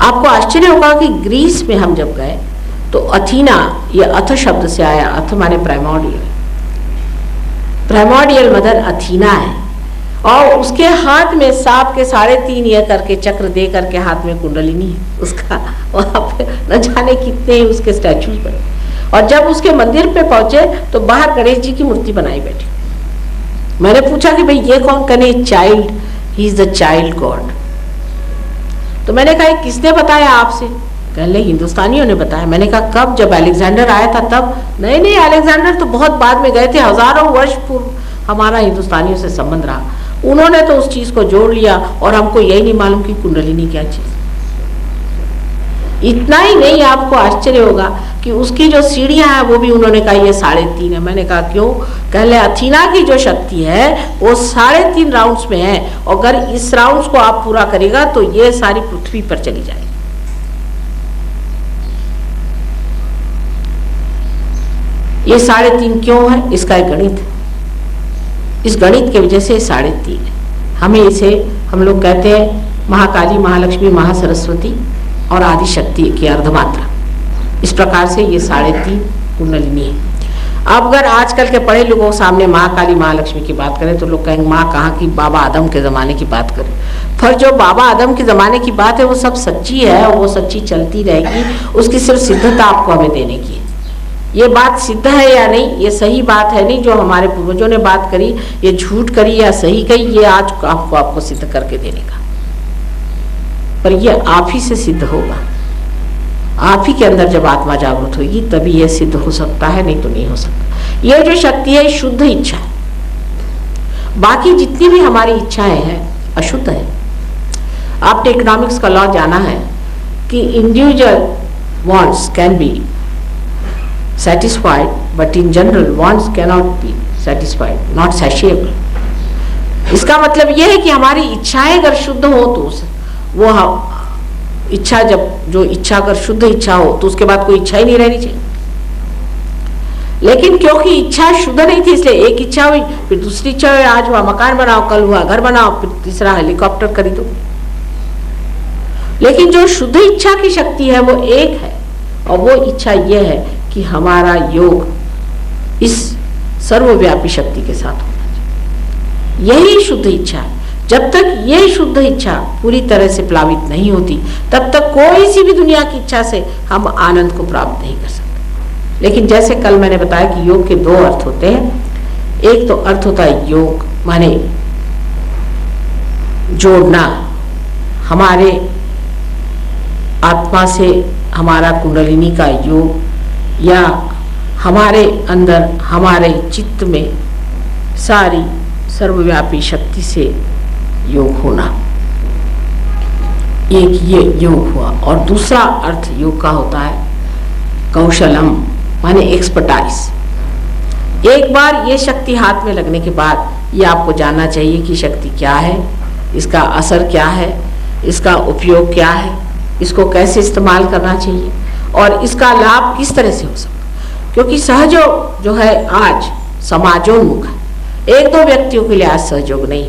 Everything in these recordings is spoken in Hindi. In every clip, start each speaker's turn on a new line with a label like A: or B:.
A: आपको आश्चर्य होगा कि ग्रीस में हम जब गए तो अथीना, ये अथ शब्द से आया, अथ माने प्राइमोर्डियल, प्राइमोर्डियल मदर अथीना है, और उसके हाथ में सांप के 3.5 ये करके चक्र दे करके हाथ में कुंडलिनी है उसका, वहां पे न जाने कितने उसके स्टैचूज बने। और जब उसके मंदिर पे पहुंचे तो बाहर गणेश जी की मूर्ति बनाई बैठी। मैंने पूछा कि भाई ये कौन? कहने child, he is the child God. तो मैंने कहा किसने बताया आपसे? कहने हिंदुस्तानियों ने बताया। मैंने कहा कब? जब अलेक्जेंडर आया था तब? नहीं, अलेक्जेंडर तो बहुत बाद में गए थे, हजारों वर्ष पूर्व हमारा हिंदुस्तानियों से संबंध रहा। उन्होंने तो उस चीज को जोड़ लिया और हमको यही नहीं मालूम कि कुंडलिनी क्या चीज। इतना ही नहीं, आपको आश्चर्य होगा कि उसकी जो सीढ़ियां हैं वो भी उन्होंने कहा ये 3.5 है। मैंने कहा क्यों? कहले अथीना की जो शक्ति है वो 3.5 राउंड्स में है, और अगर इस राउंड्स को आप पूरा करेगा तो ये सारी पृथ्वी पर चली जाएगी। ये 3.5 क्यों है? इसका एक गणित है। इस गणित के वजह से 3.5 है। हमें इसे हम लोग कहते हैं महाकाली, महालक्ष्मी, महासरस्वती और आदि शक्ति की अर्धमात्रा। इस प्रकार से ये 3.5 कुंडलिनी है। अब अगर आजकल के पढ़े लोगों के सामने महाकाली, महालक्ष्मी की बात करें तो लोग कहेंगे माँ कहाँ की, बाबा आदम के ज़माने की बात करें। पर जो बाबा आदम के ज़माने की बात है वो सब सच्ची है, और वो सच्ची चलती रहेगी। उसकी सिर्फ सिद्धता आपको हमें देने की है। ये बात सिद्ध है या नहीं, ये सही बात है नहीं, जो हमारे पूर्वजों ने बात करी ये झूठ करी या सही कही, ये आज आपको सिद्ध करके देने का। पर ये आप ही से सिद्ध होगा। आप ही के अंदर जब आत्मा जागृत होगी तभी यह सिद्ध हो सकता है, नहीं तो नहीं हो सकता। यह जो शक्ति है शुद्ध इच्छा है। बाकी जितनी भी हमारी इच्छाएं हैं अशुद्ध है। आपने इकोनॉमिक्स का लॉ जाना है कि individual wants can be satisfied, but in general wants cannot be satisfied, not satiable। इसका मतलब यह है कि हमारी इच्छाएं अगर शुद्ध हो तो वो इच्छा, जब जो इच्छा अगर शुद्ध इच्छा हो तो उसके बाद कोई इच्छा ही नहीं रहनी चाहिए। लेकिन क्योंकि इच्छा शुद्ध नहीं थी इसलिए एक इच्छा हुई, फिर दूसरी इच्छा हुई, आज हुआ मकान बनाओ, कल हुआ घर बनाओ, फिर तीसरा हेलीकॉप्टर खरीदो। लेकिन जो शुद्ध इच्छा की शक्ति है वो एक है, और वो इच्छा यह है कि हमारा योग इस सर्वव्यापी शक्ति के साथ होना चाहिए। यही शुद्ध इच्छा है। जब तक यह शुद्ध इच्छा पूरी तरह से प्लावित नहीं होती तब तक कोई सी भी दुनिया की इच्छा से हम आनंद को प्राप्त नहीं कर सकते। लेकिन जैसे कल मैंने बताया कि योग के 2 अर्थ होते हैं। एक तो अर्थ होता है योग माने जोड़ना, हमारे आत्मा से हमारा कुंडलिनी का योग, या हमारे अंदर हमारे चित्त में सारी सर्वव्यापी शक्ति से योग होना, एक ये योग हुआ। और दूसरा अर्थ योग का होता है कौशलम माने एक्सपर्टाइज। एक बार ये शक्ति हाथ में लगने के बाद ये आपको जानना चाहिए कि शक्ति क्या है, इसका असर क्या है, इसका उपयोग क्या है, इसको कैसे इस्तेमाल करना चाहिए और इसका लाभ किस तरह से हो सकता। क्योंकि सहयोग जो है आज समाजोन्मुख है। 1-2 व्यक्तियों के लिए आज सहयोग नहीं,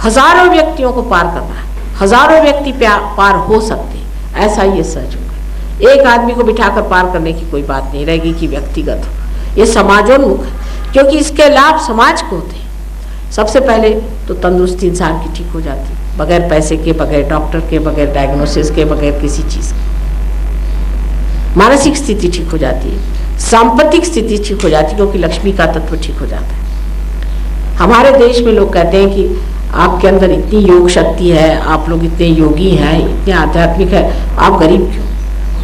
A: हजारों व्यक्तियों को पार करना है। हजारों व्यक्ति पार हो सकते हैं, ऐसा ये सहयोग है। एक आदमी को बिठाकर पार करने की कोई बात नहीं रहेगी कि व्यक्तिगत हो। ये समाजोन्मुख है क्योंकि इसके लाभ समाज को होते हैं। सबसे पहले तो तंदुरुस्ती इंसान की ठीक हो जाती है, बगैर पैसे के, बगैर डॉक्टर के, बगैर डायग्नोसिस के, बगैर किसी चीज के। मानसिक स्थिति ठीक हो जाती है, सांपत्तिक स्थिति ठीक हो जाती है क्योंकि लक्ष्मी का तत्व ठीक हो जाता है। हमारे देश में लोग कहते हैं कि आपके अंदर इतनी योग शक्ति है, आप लोग इतने योगी हैं, इतने आध्यात्मिक है, आप गरीब क्यों?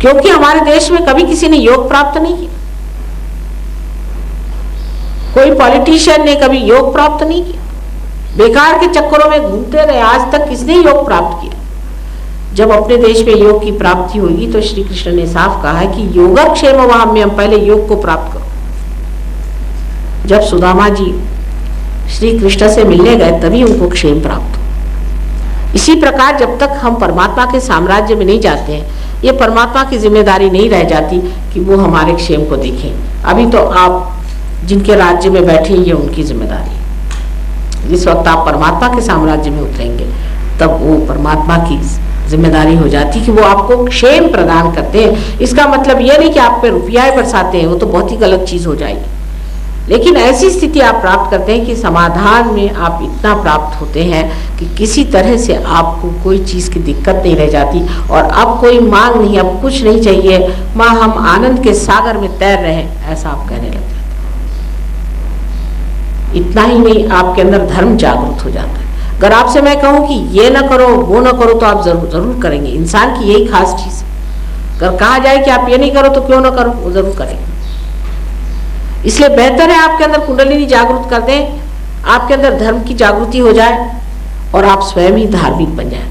A: क्योंकि हमारे देश में कभी किसी ने योग प्राप्त नहीं किया। कोई पॉलिटिशियन ने कभी योग प्राप्त नहीं किया, बेकार के चक्करों में घूमते रहे। आज तक किसने योग प्राप्त किया? जब अपने देश में योग की प्राप्ति होगी तो श्री कृष्ण ने साफ कहा है कि योगक्षेम वहाम्यम, पहले योग को प्राप्त करो। जब सुदामा जी श्री कृष्ण से मिलने गए तभी उनको क्षेम प्राप्त हो। इसी प्रकार जब तक हम परमात्मा के साम्राज्य में नहीं जाते हैं, ये परमात्मा की जिम्मेदारी नहीं रह जाती कि वो हमारे क्षेम को देखें। अभी तो आप जिनके राज्य में बैठे ये उनकी जिम्मेदारी है। जिस वक्त आप परमात्मा के साम्राज्य में उतरेंगे तब वो परमात्मा की जिम्मेदारी हो जाती कि वो आपको क्षेम प्रदान करते हैं। इसका मतलब ये नहीं कि आप पे रुपया ही बरसाते हैं, वो तो बहुत ही गलत चीज हो जाएगी। लेकिन ऐसी स्थिति आप प्राप्त करते हैं कि समाधान में आप इतना प्राप्त होते हैं कि किसी तरह से आपको कोई चीज की दिक्कत नहीं रह जाती, और अब कोई मांग नहीं, अब कुछ नहीं चाहिए, माँ हम आनंद के सागर में तैर रहे हैं, ऐसा आप कहने लग जाते। इतना ही नहीं, आपके अंदर धर्म जागृत हो जाता है। अगर आपसे मैं कहूँ कि ये ना करो वो ना करो तो आप जरूर करेंगे। इंसान की यही खास चीज है। अगर कहा जाए कि आप ये नहीं करो तो क्यों ना करो, वो जरूर करेंगे। इसलिए बेहतर है आपके अंदर कुंडलिनी जागृत कर दें, आपके अंदर धर्म की जागृति हो जाए और आप स्वयं ही धार्मिक बन जाए।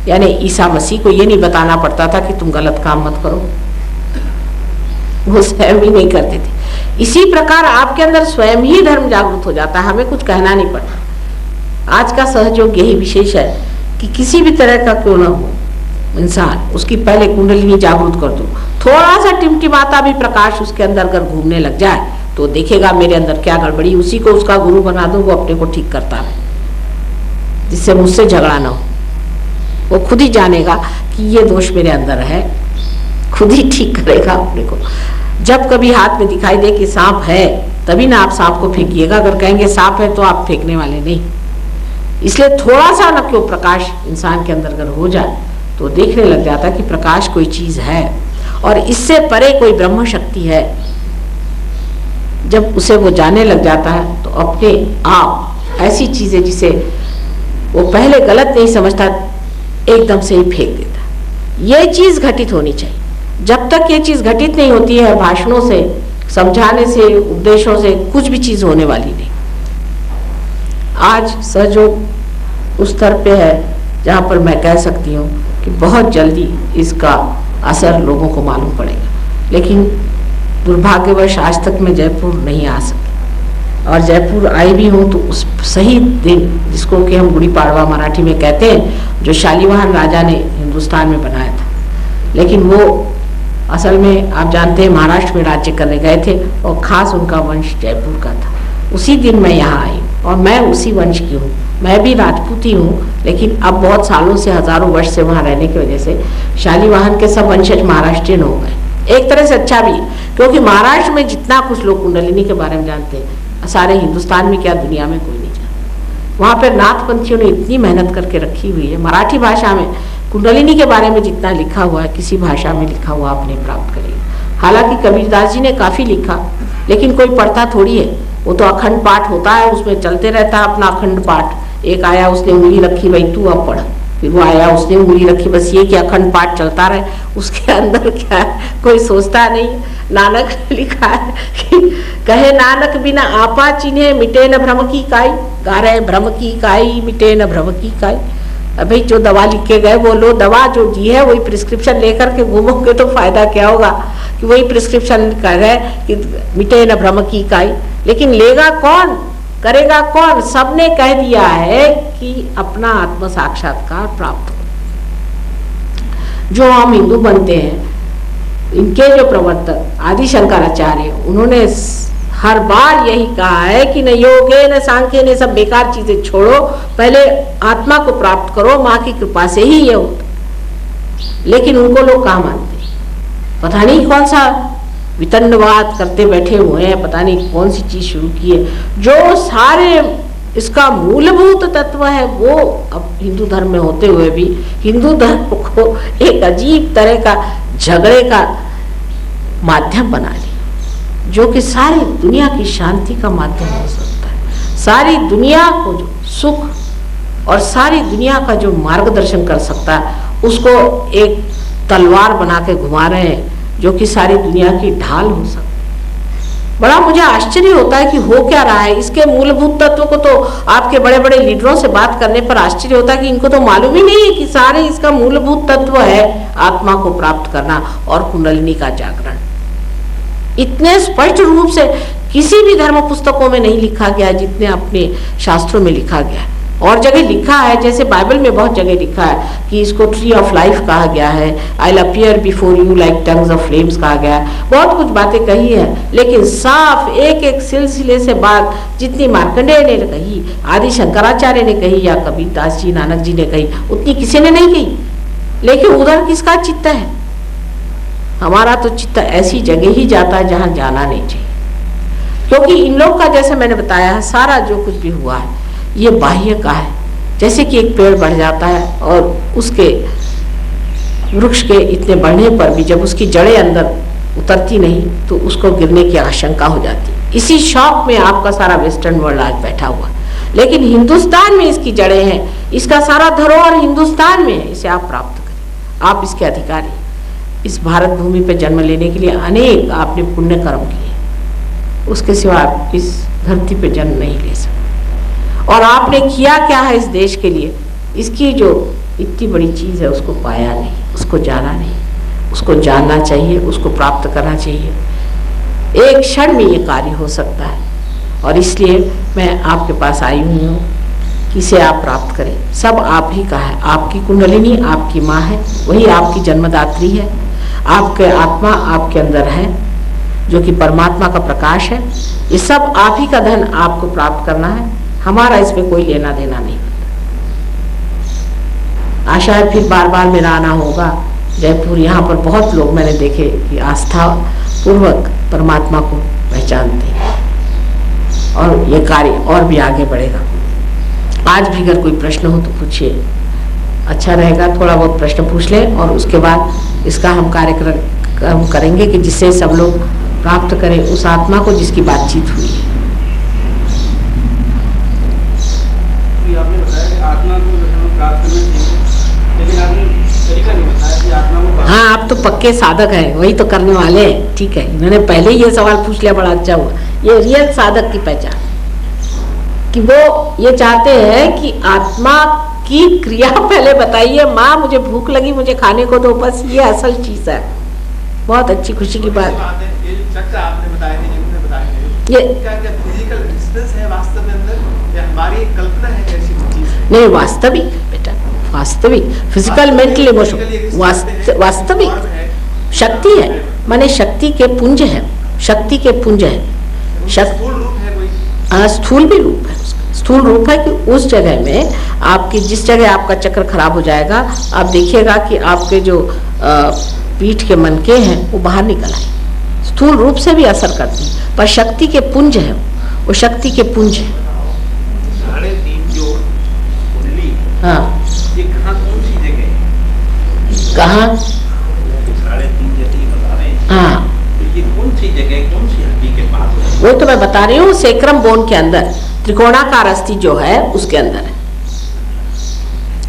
A: यानी ईसा मसीह को ये नहीं बताना पड़ता था कि तुम गलत काम मत करो, वो स्वयं ही नहीं करते थे। इसी प्रकार आपके अंदर स्वयं ही धर्म जागृत हो जाता है, हमें कुछ कहना नहीं पड़ता। आज का सहयोग यही विशेष है कि किसी भी तरह का क्यों ना हो इंसान, उसकी पहले कुंडलिनी जागृत कर दो। थोड़ा सा टिमटिमाता भी प्रकाश उसके अंदर अगर घूमने लग जाए तो देखेगा मेरे अंदर क्या गड़बड़ी, उसी को उसका गुरु बना दो, वो अपने को ठीक करता है, जिससे मुझसे झगड़ा ना हो। वो खुद ही जानेगा कि ये दोष मेरे अंदर है, खुद ही ठीक करेगा अपने को। जब कभी हाथ में दिखाई दे कि सांप है, तभी ना आप सांप को फेंकिएगा। अगर कहेंगे सांप है तो आप फेंकने वाले नहीं। इसलिए थोड़ा सा न क्यों प्रकाश इंसान के अंदर अगर हो जाए तो देखने लग जाता है कि प्रकाश कोई चीज है और इससे परे कोई ब्रह्म शक्ति है। जब उसे वो जानने लग जाता है तो अपने आप ऐसी चीजें जिसे वो पहले गलत नहीं समझता, एकदम से ही फेंक देता है। ये चीज घटित होनी चाहिए। जब तक ये चीज घटित नहीं होती है, भाषणों से, समझाने से, उपदेशों से कुछ भी चीज होने वाली नहीं। आज सहयोग उस स्तर पे है जहाँ पर मैं कह सकती हूँ कि बहुत जल्दी इसका असर लोगों को मालूम पड़ेगा। लेकिन दुर्भाग्यवश आज तक मैं जयपुर नहीं आ सकी, और जयपुर आई भी हूँ तो उस सही दिन, जिसको कि हम गुड़ी पाड़वा मराठी में कहते हैं, जो शालीवाहन राजा ने हिंदुस्तान में बनाया था, लेकिन वो असल में आप जानते हैं महाराष्ट्र में राज्य करने गए थे और खास उनका वंश जयपुर का था। उसी दिन मैं यहाँ आई और मैं उसी वंश की हूँ। मैं भी राजपूती हूँ, लेकिन अब बहुत सालों से, हजारों वर्ष से वहाँ रहने की वजह से शालीवाहन के सब वंशज महाराष्ट्रियन हो गए। एक तरह से अच्छा भी, क्योंकि महाराष्ट्र में जितना कुछ लोग कुंडलिनी के बारे में जानते हैं, सारे हिंदुस्तान में क्या दुनिया में कोई नहीं जानता। वहाँ पर नाथपंथियों ने इतनी मेहनत करके रखी हुई है। मराठी भाषा में कुंडलिनी के बारे में जितना लिखा हुआ है, किसी भाषा में लिखा हुआ आप नहीं प्राप्त करेंगे। हालांकि कबीरदास जी ने काफी लिखा, लेकिन कोई पढ़ता थोड़ी है। वो तो अखंड पाठ होता है, उसमें चलते रहता है अपना अखंड पाठ। एक आया उसने उंगली रखी, भाई तू अब पढ़, फिर वो आया उसने उंगली रखी, बस ये कि अखंड पाठ चलता रहे। उसके अंदर क्या है कोई सोचता नहीं। नानक ने लिखा है कि कहे नानक बिना आपा चिन्हे मिटे न भ्रम की काई, गा रहे भ्रम की काई मिटे न भ्रम की काई। अभी जो दवा लिख के गए वो लो, दवा जो दी है वही प्रिस्क्रिप्शन लेकर के घूमोगे तो फायदा क्या होगा कि वही प्रिस्क्रिप्शन कर रहे कि मिटे न भ्रम की काई। लेकिन लेगा कौन, करेगा कौन? सबने कह दिया है कि अपना आत्म साक्षात्कार प्राप्त हो। जो हम हिंदू बनते हैं, इनके जो प्रवर्तक आदि शंकराचार्य, उन्होंने हर बार यही कहा है कि न योगे न सांख्य ने, सब बेकार चीजें छोड़ो, पहले आत्मा को प्राप्त करो, माँ की कृपा से ही ये होता। लेकिन उनको लोग कहाँ मानते हैं, पता नहीं कौन सा वितंडवाद करते बैठे हुए हैं, पता नहीं कौन सी चीज शुरू की है। जो सारे इसका मूलभूत तत्व है वो अब हिंदू धर्म में होते हुए भी हिंदू धर्म को एक अजीब तरह का झगड़े का माध्यम बना लिया, जो कि सारी दुनिया की शांति का माध्यम हो सकता है। सारी दुनिया को जो सुख और सारी दुनिया का जो मार्गदर्शन कर सकता है, उसको एक तलवार बना के घुमा रहे हैं, जो कि सारी दुनिया की ढाल हो सकती है। बड़ा मुझे आश्चर्य होता है कि हो क्या रहा है। इसके मूलभूत तत्व को तो आपके बड़े बड़े लीडरों से बात करने पर आश्चर्य होता है कि इनको तो मालूम ही नहीं है कि सारे इसका मूलभूत तत्व है आत्मा को प्राप्त करना और कुंडलिनी का जागरण। इतने स्पष्ट रूप से किसी भी धर्म पुस्तकों में नहीं लिखा गया जितने अपने शास्त्रों में लिखा गया है। और जगह लिखा है, जैसे बाइबल में बहुत जगह लिखा है कि इसको ट्री ऑफ लाइफ कहा गया है, I will appear before you like tongues of flames कहा गया है। बहुत कुछ बातें कही है, लेकिन साफ एक एक सिलसिले से बात जितनी मार्कंडेय ने कही, आदि शंकराचार्य ने कही, या कबीरदास जी, नानक जी ने कही, उतनी किसी ने नहीं कही। लेकिन उधर किसका चित्त है? हमारा तो चित्त ऐसी जगह ही जाता है जहां जाना नहीं चाहिए, क्योंकि इन लोग का जैसे मैंने बताया है सारा जो कुछ भी हुआ है ये बाह्य का है। जैसे कि एक पेड़ बढ़ जाता है और उसके वृक्ष के इतने बढ़ने पर भी जब उसकी जड़ें अंदर उतरती नहीं तो उसको गिरने की आशंका हो जाती है। इसी शौक में आपका सारा वेस्टर्न वर्ल्ड आज बैठा हुआ, लेकिन हिंदुस्तान में इसकी जड़ें हैं, इसका सारा धरोहर हिंदुस्तान में है। इसे आप प्राप्त करें, आप इसके अधिकारी। इस भारत भूमि पर जन्म लेने के लिए अनेक आपने पुण्य कर्म किए, उसके सिवा आप इस धरती पे जन्म नहीं ले सकते। और आपने किया क्या है इस देश के लिए, इसकी जो इतनी बड़ी चीज़ है उसको पाया नहीं, उसको जाना नहीं, उसको जानना चाहिए, उसको प्राप्त करना चाहिए। एक क्षण में ये कार्य हो सकता है और इसलिए मैं आपके पास आई हुई हूँ कि इसे आप प्राप्त करें। सब आप ही का है, आपकी कुंडलिनी आपकी माँ है, वही आपकी जन्मदात्री है, आपके आत्मा आपके अंदर है जो कि परमात्मा का प्रकाश है। ये सब आप ही का धन आपको प्राप्त करना है, हमारा इसमें कोई लेना देना नहीं। आशा है फिर बार बार मेरा आना होगा जयपुर। यहाँ पर बहुत लोग मैंने देखे कि आस्था पूर्वक परमात्मा को पहचानते हैं और ये कार्य और भी आगे बढ़ेगा। आज भी अगर कोई प्रश्न हो तो पूछिए, अच्छा रहेगा। थोड़ा बहुत प्रश्न पूछ लें और उसके बाद इसका हम कार्यक्रम करेंगे कि जिससे सब लोग प्राप्त करें उस आत्मा को जिसकी बातचीत हुई है।
B: आपने बताया कि आत्मा को प्राप्त करना चाहिए, लेकिन आपने तरीका नहीं बताया कि आत्मा को।
A: हाँ, आप तो पक्के साधक हैं, वही तो करने वाले हैं। ठीक है, इन्होंने पहले ही ये सवाल पूछ लिया, बड़ा अच्छा हुआ। ये रियल साधक की पहचान कि वो ये चाहते हैं कि आत्मा की क्रिया पहले बताइए। माँ मुझे भूख लगी, मुझे खाने को दो, बस ये असल चीज है। बहुत अच्छी खुशी की बात
B: है। ये चक्र आपने बताए थे, जिन्होंने बताए थे,
A: ये
B: क्या क्या फिजिकल डिस्टेंस है वास्तव में अंदर, या हमारी कल्पना है कैसी चीज है?
A: नहीं, वास्तविक बेटा, वास्तविक फिजिकल मेंटल इमोशन वास्तविक शक्ति है, माने शक्ति के पुंज है, शक्ति के पुंज है।
B: स्थूल रूप है कोई?
A: स्थूल भी रूप है, स्थूल रूप है कि उस जगह में आपकी जिस जगह आपका चक्र खराब हो जाएगा, आप देखिएगा कि आपके जो पीठ के मनके हैं वो बाहर निकल आए। स्थूल रूप से भी असर करती है, पर शक्ति के पुंज है, वो शक्ति के पुंज है।
B: 3.5 जो कुंडली,
A: हाँ,
B: ये कहाँ कौन सी जगह है?
A: कहाँ?
B: 3.5 जैसे बता रहे हैं।
A: हाँ,
B: तो ये कौन सी जगह, कौन सी हड्डी के पास?
A: वो तो मैं बता रही हूँ, सेक्रम बोन के अंदर त्रिकोणाकार अस्थि जो है उसके अंदर है।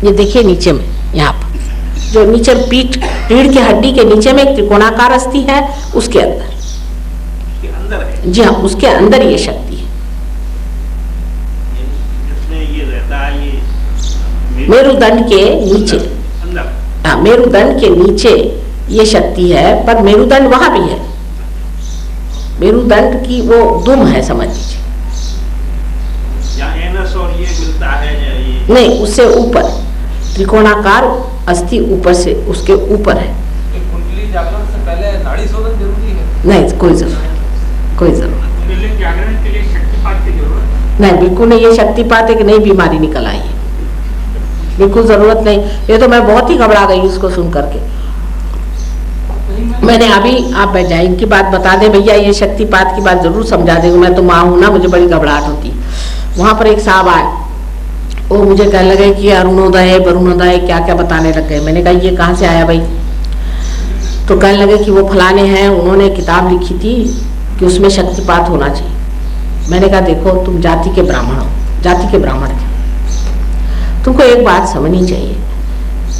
A: ये देखिए नीचे में, यहाँ पर जो नीचे रीढ़ की हड्डी के नीचे में एक त्रिकोणाकार अस्थि है, उसके अंदर
B: है।
A: जी हाँ, उसके अंदर ये शक्ति है।
B: जिसमें ये रहता है, ये
A: मेरुदंड के नीचे, हाँ, मेरुदंड के नीचे ये शक्ति है, पर मेरुदंड वहां भी है। मेरुदंड की वो दुम है, समझ लीजिए।
B: और ये मिलता है ये?
A: नहीं, उससे ऊपर त्रिकोणाकार अस्थि ऊपर से, उसके ऊपर है।
B: कुंडली जागरण से पहले नाड़ी शोधन जरूरी है?
A: नहीं, कोई जरूरत, कोई जरूरत।
B: कुंडली जागरण के लिए शक्तिपात की जरूरत
A: नहीं, बिल्कुल नहीं। ये शक्तिपात एक नई बीमारी निकल आई है, बिल्कुल जरूरत नहीं। ये तो मैं बहुत ही घबरा गई उसको सुन करके। मैंने अभी, आप बैठ जाए, इनकी बात बता दे भैया, ये शक्तिपात की बात जरूर समझा देंगे। मैं तो माँ हूँ ना, मुझे बड़ी घबराहट होती। वहां पर एक साहब आए, वो मुझे कहने लगे कि अरुणोदय वरुणोदय क्या क्या बताने लग गए। मैंने कहा ये कहाँ से आया भाई? तो कहने लगे कि वो फलाने हैं, उन्होंने किताब लिखी थी कि उसमें शक्तिपात होना चाहिए। मैंने कहा देखो, तुम जाति के ब्राह्मण हो, जाति के ब्राह्मण थे, तुमको एक बात समझनी चाहिए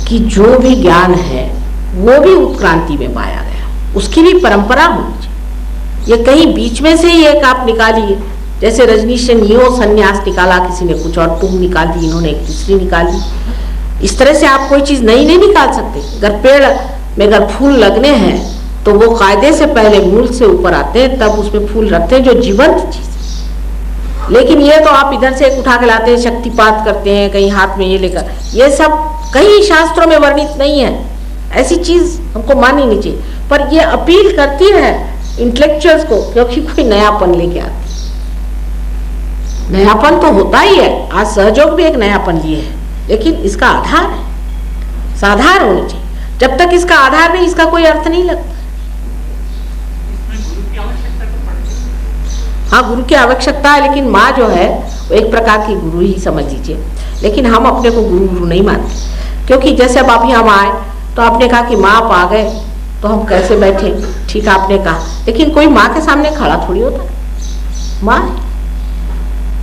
A: कि जो भी ज्ञान है वो भी उत्क्रांति में पाया गया, उसकी भी परंपरा होनी चाहिए। ये कहीं बीच में से ही एक आप निकालिए, जैसे रजनीश ने नियो संन्यास निकाला, किसी ने कुछ और टूम निकाल दी, इन्होंने एक तीसरी निकाली। इस तरह से आप कोई चीज नई नहीं निकाल सकते। अगर पेड़ में अगर फूल लगने हैं तो वो कायदे से पहले मूल से ऊपर आते हैं, तब उसमें फूल रखते हैं, जो जीवंत चीज। लेकिन ये तो आप इधर से एक उठा के लाते हैं, शक्तिपात करते हैं, कहीं हाथ में ये लेकर, ये सब कहीं शास्त्रों में वर्णित नहीं है। ऐसी चीज हमको माननी नहीं चाहिए, पर ये अपील करती है इंटेलेक्चुअल्स को, क्योंकि कोई नयापन लेके आती है। नयापन तो होता ही है, आज सहयोग भी एक नयापन लिए है, लेकिन इसका आधार है, साधार होनी चाहिए। जब तक इसका आधार नहीं, इसका कोई अर्थ नहीं लगता। हाँ, गुरु की आवश्यकता है, लेकिन माँ जो है वो एक प्रकार की गुरु ही समझ लीजिए। लेकिन हम अपने को गुरु नहीं मानते, क्योंकि जैसे अब अभी हम आए तो आपने कहा कि माँ आप आ गए तो हम कैसे बैठे, ठीक आपने कहा, लेकिन कोई माँ के सामने खड़ा थोड़ी होता है।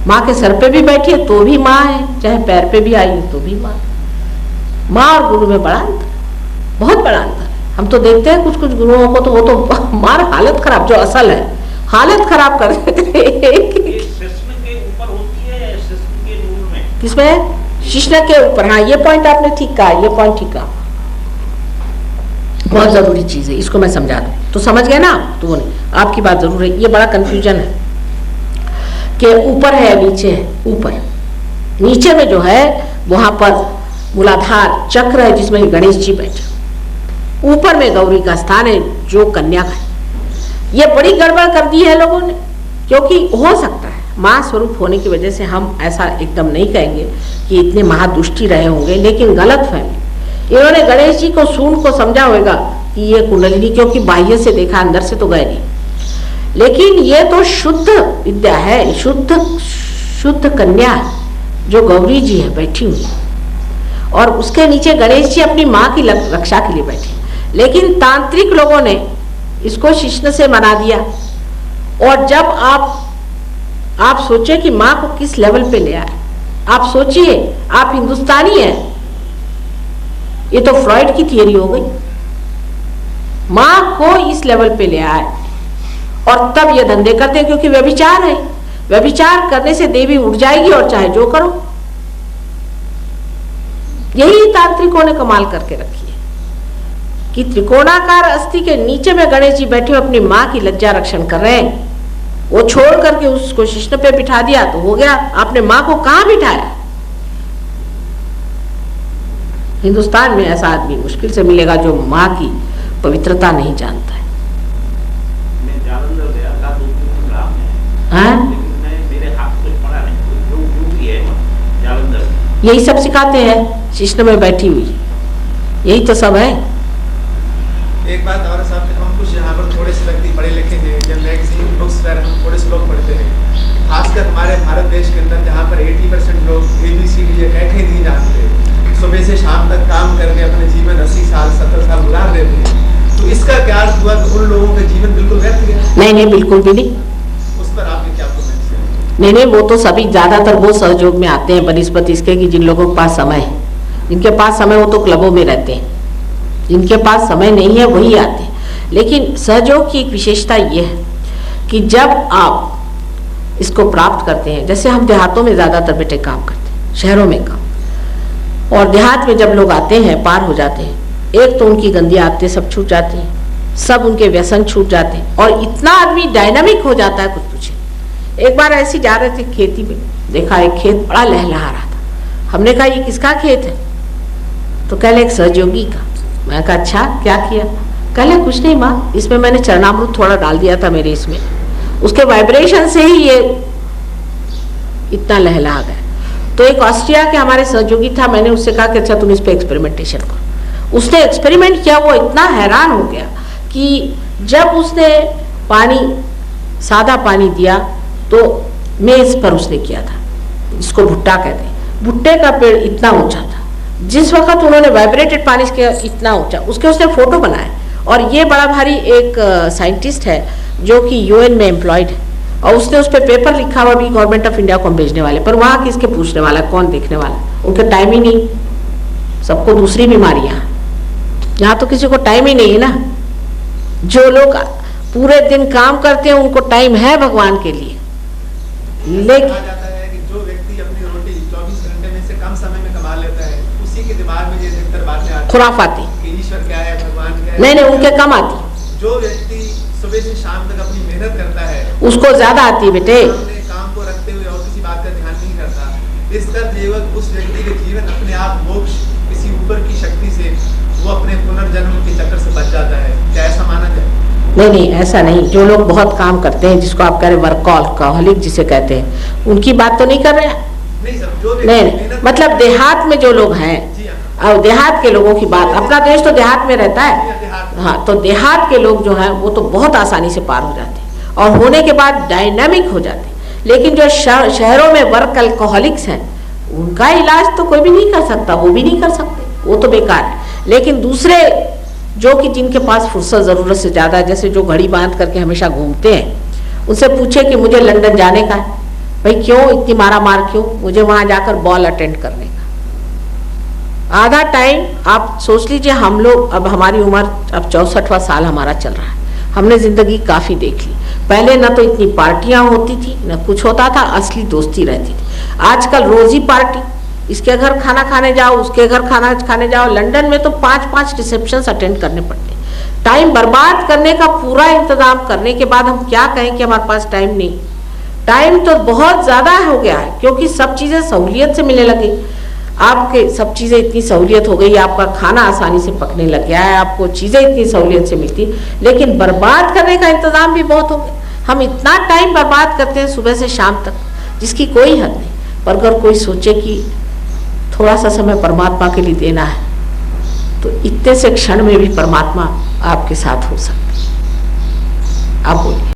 A: माँ के सर पे भी बैठी है तो भी माँ है, चाहे पैर पे भी आई है तो भी माँ। माँ और गुरु में बड़ा अंतर, बहुत बड़ा अंतर। हम तो देखते हैं कुछ कुछ गुरुओं को तो वो तो मार हालत खराब, जो असल है हालत खराब कर देते हैं। किसमें? शिष्ण के ऊपर। हाँ, ये पॉइंट आपने ठीक कहा, ये पॉइंट ठीक कहा, बहुत जरूरी चीज है, इसको मैं समझा दूं तो समझ गए ना आप? तो वो नहीं, आपकी बात जरूर है। ये बड़ा कंफ्यूजन है कि ऊपर है नीचे है। ऊपर नीचे में जो है वहां पर मूलाधार चक्र है जिसमें गणेश जी बैठे, ऊपर में गौरी का स्थान है जो कन्या का है। ये बड़ी गड़बड़ कर दी है लोगों ने, क्योंकि हो सकता है माँ स्वरूप होने की वजह से हम ऐसा एकदम नहीं कहेंगे कि इतने महादुष्टि रहे होंगे, लेकिन गलत फहमी। इन्होंने गणेश जी को सूंड को समझा होगा कि ये कुंडलिनी, क्योंकि बाह्य से देखा, अंदर से तो गए नहीं, लेकिन ये तो शुद्ध विद्या है, शुद्ध कन्या जो गौरी जी है बैठी हुई, और उसके नीचे गणेश जी अपनी माँ की रक्षा के लिए बैठे। लेकिन तांत्रिक लोगों ने इसको शिष्ण से बना दिया। और जब आप सोचिए कि माँ को किस लेवल पे ले आए, आप सोचिए, आप हिंदुस्तानी हैं, ये तो फ्रॉइड की थियरी हो गई। माँ को इस लेवल पे ले आए और तब ये धंधे करते हैं, क्योंकि व्यभिचार है, व्यभिचार करने से देवी उठ जाएगी और चाहे जो करो। यही तांत्रिकों ने कमाल करके रखी है कि त्रिकोणाकार अस्थि के नीचे में गणेश जी बैठे अपनी माँ की लज्जा रक्षण कर रहे हैं। वो छोड़ करके उसको शिष्ण पे बिठा दिया तो हो गया। आपने माँ को कहाँ बिठाया? हिंदुस्तान में ऐसा आदमी मुश्किल से मिलेगा जो माँ की पवित्रता नहीं जानता है।
B: मैं जालंधर गया था 2-3 दिन रहा मैं,
A: हाँ?
B: लेकिन मैं मेरे हाथ कुछ पड़ा नहीं, जो भी है जालंधर
A: यही सब सिखाते हैं शिष्ण में बैठी हुई, यही तो सब है।
C: एक बात और साहब, हम कुछ यहाँ पर थोड़े से व्यक्ति पढ़े लिखे हैं, जब मैगजीन बुक्स वगैरह हम थोड़े से लोग पढ़ते हैं, खासकर हमारे भारत देश के अंदर जहाँ पर 80% लोग ABCD नहीं जानते, सुबह से शाम तक काम करके अपने जीवन 80 साल 70 साल गुजार देते हैं, तो इसका क्या अर्थ हुआ कि उन लोगों का जीवन बिल्कुल व्यर्थ गया?
A: नहीं, बिल्कुल भी नहीं।
C: उस पर आपने क्या कमेंट किया?
A: नहीं, वो तो सभी ज्यादातर वो सहयोग में आते हैं बनिस्पत इसके कि जिन लोगों के पास समय है। जिनके पास समय वो तो क्लबों में रहते हैं, जिनके पास समय नहीं है वही आते हैं। लेकिन सहयोग की एक विशेषता ये है कि जब आप इसको प्राप्त करते हैं, जैसे हम देहातों में ज्यादातर बेटे काम करते हैं, शहरों में काम, और देहात में जब लोग आते हैं, पार हो जाते हैं, एक तो उनकी गंदी आदतें सब छूट जाती हैं, सब उनके व्यसन छूट जाते हैं, और इतना आदमी डायनामिक हो जाता है कुछ पूछे। एक बार ऐसी जा रहे थे खेती में, देखा एक खेत बड़ा लहलहा रहा था। हमने कहा ये किसका खेत है? तो कहले एक सहयोगी का। मैं कहा अच्छा, क्या किया? कहले कुछ नहीं माँ, इसमें मैंने चरणामृत थोड़ा डाल दिया था मेरे इसमें, उसके वाइब्रेशन से ही ये इतना लहलहा गया। तो एक ऑस्ट्रिया के हमारे सहयोगी था, मैंने उससे कहा कि अच्छा तुम इस पे एक्सपेरिमेंटेशन करो। उसने एक्सपेरिमेंट किया, वो इतना हैरान हो गया कि जब उसने पानी, सादा पानी दिया तो मेज पर उसने किया था, जिसको भुट्टा कहते हैं, भुट्टे का पेड़ इतना ऊंचा था, जिस वक्त उन्होंने वाइब्रेटेड पानी के इतना ऊंचा, उसके उसने फोटो बनाए। और ये बड़ा भारी एक साइंटिस्ट है जो कि UN में एम्प्लॉयड है, और उसने उस पर पेपर लिखा हुआ भी गवर्नमेंट ऑफ इंडिया को हम भेजने वाले, पर वहाँ किसके पूछने वाला, कौन देखने वाला, उनके टाइम ही नहीं, सबको दूसरी बीमारियां। यहाँ तो किसी को टाइम ही नहीं है ना। जो लोग पूरे दिन काम करते हैं उनको टाइम है भगवान के लिए, लेकिन
C: जाता है कि जो व्यक्ति अपनी रोटी 24 घंटे में से कम समय में कमा लेता है, उसी के दिमाग में ये अधिकतर बातें आती हैं
A: खुराफाती
C: कि ईश्वर क्या है, भगवान क्या है।
A: नहीं, उनके कम आती।
C: जो व्यक्ति सुबह से शाम तक अपनी मेहनत करता है
A: उसको ज्यादा आती है बेटे।
C: अपने काम को रखते हुए और किसी बात का ध्यान नहीं करता, इस तरह उस व्यक्ति के जीवन अपने आप मोक्ष किसी ऊपर की शक्ति से वो अपने पुनर्जन्म के चक्कर से बच जाता है। क्या ऐसा माना जाए?
A: नहीं, ऐसा नहीं। जो लोग बहुत काम करते हैं, जिसको आप कह रहे वर्कहॉलिक जिसे कहते हैं, उनकी बात तो नहीं कर रहे हैं।
C: नहीं सर, जो
A: नहीं, मतलब देहात में जो लोग हैं,
C: जी हाँ,
A: और देहात के लोगों की बात, अपना देश तो देहात में रहता है,
C: देहात।
A: हाँ, तो देहात के लोग जो हैं वो तो बहुत आसानी से पार हो जाते हैं और होने के बाद डायनामिक हो जाते हैं। लेकिन जो शहरों में वर्क अल्कोहलिक्स हैं, उनका इलाज तो कोई भी नहीं कर सकता, वो भी नहीं कर सकते, वो तो बेकार है। लेकिन दूसरे जो कि जिनके पास फुर्सत ज़रूरत से ज़्यादा है, जैसे जो घड़ी बांध करके हमेशा घूमते हैं, उनसे पूछे कि मुझे लंदन जाने का है, भाई क्यों इतनी मारा मार क्यों, मुझे वहाँ जाकर बॉल अटेंड करने का। आधा टाइम आप सोच लीजिए, हम लोग अब हमारी उम्र अब 64वां साल हमारा चल रहा है, हमने ज़िंदगी काफ़ी देख ली। पहले ना तो इतनी पार्टियां होती थी, ना कुछ होता था, असली दोस्ती रहती थी। आजकल रोज ही पार्टी, इसके घर खाना खाने जाओ, उसके घर खाना खाने जाओ। लंदन में तो 5-5 रिसेप्शंस अटेंड करने पड़ते हैं। टाइम बर्बाद करने का पूरा इंतजाम करने के बाद हम क्या कहें कि हमारे पास टाइम नहीं। टाइम तो बहुत ज़्यादा हो गया है, क्योंकि सब चीज़ें सहूलियत से मिलने लगी। आपके सब चीज़ें इतनी सहूलियत हो गई, आपका खाना आसानी से पकने लग गया है, आपको चीज़ें इतनी सहूलियत से मिलती, लेकिन बर्बाद करने का इंतज़ाम भी बहुत हो गया। हम इतना टाइम बर्बाद करते हैं सुबह से शाम तक, जिसकी कोई हद नहीं। पर अगर कोई सोचे कि थोड़ा सा समय परमात्मा के लिए देना है, तो इतने से क्षण में भी परमात्मा आपके साथ हो सकते हैं। आप बोलिए।